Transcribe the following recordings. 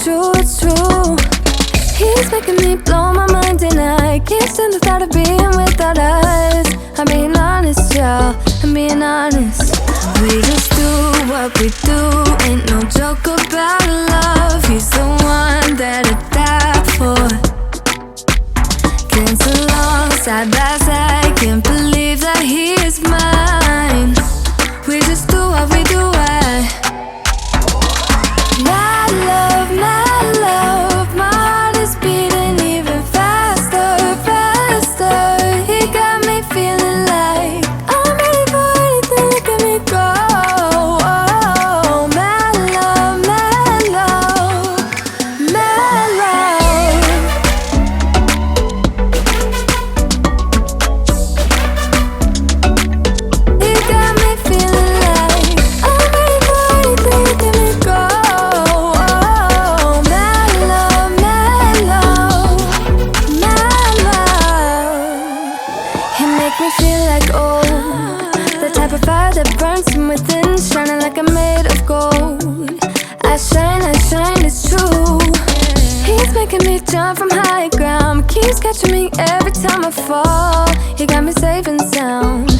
true, it's true. He's making me blow my mind and I can't stand the thought of being without us. I'm being honest, y'all, I'm being honest. We just do what we do, ain't no joke about love. He's the one that I die for. Can't along side by side, can't believe that he is mine. We just do what we do, my love, my heart is beating even faster, faster. He got me feeling like I'm ready for anything, look at me go. Oh, my love, my love, my love. He got me feeling like I'm ready for anything, look at me go. Me feel like old, the type of fire that burns from within, shining like I'm made of gold. I shine, it's true. He's making me jump from high ground, keeps catching me every time I fall. He got me safe and sound,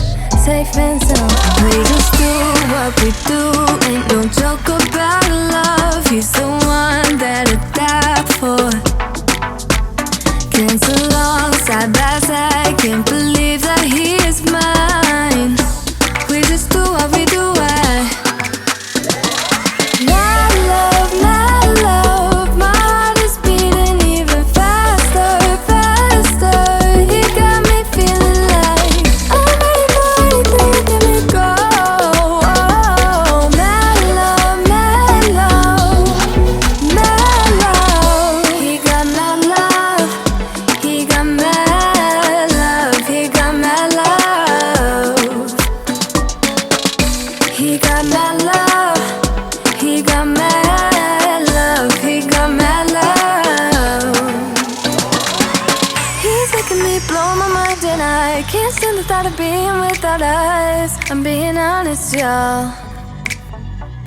safe and sound. We just do what we do, ain't no joke about love. He's the one that I die for. Can't along side by side, can't believe that he is mine. We just do what we do, my love, my heart is beating even faster, faster. He got me feeling like I'm ready for anything, look at me go. Oh, my love, my love, my love. He got my love, he got my love, he got my love. He got my love, he got my love, he got my love. He's making me blow my mind and I can't stand the thought of being without us. I'm being honest, y'all.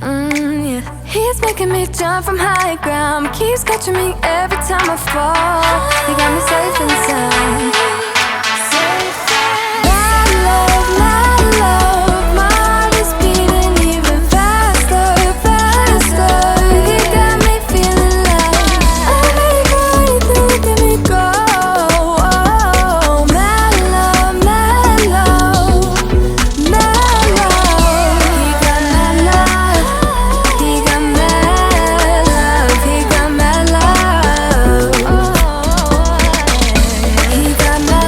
Yeah. He's making me jump from high ground, keeps catching me every time I fall. He got me safe and sound. My love, my heart is beating even faster, faster. He got me feeling like I'm ready for anything, look at me go. Oh, my love, my love, my love. He got my love, he got my love, he got my love. He got my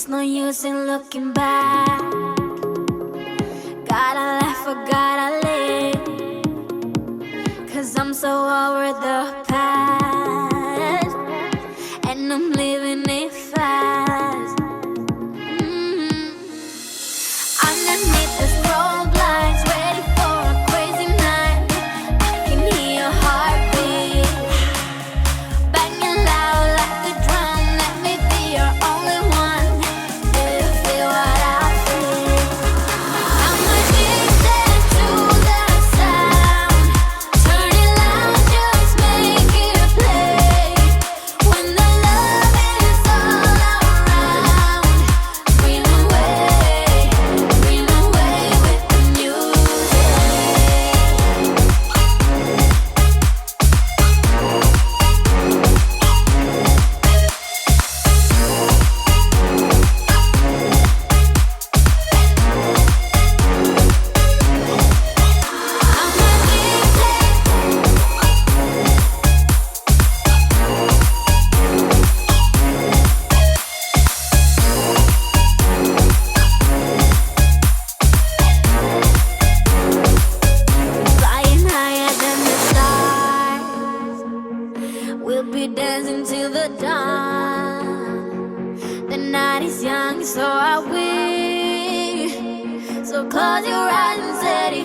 There's no use in looking back. Gotta laugh or gotta live, 'cause I'm so over the past, and I'm living it fast. Underneath the strobe lights, ready for a crazy night. I can hear your heartbeat banging loud like a drum. Let me be your only one. Do you feel what I feel? I'm addicted to the sound. Turn it loud, just make it play. When the love is all around, dream away with the music. Flying higher than the stars, we'll be dancing till the dawn. The night is young, so are we. So close your eyes and steady.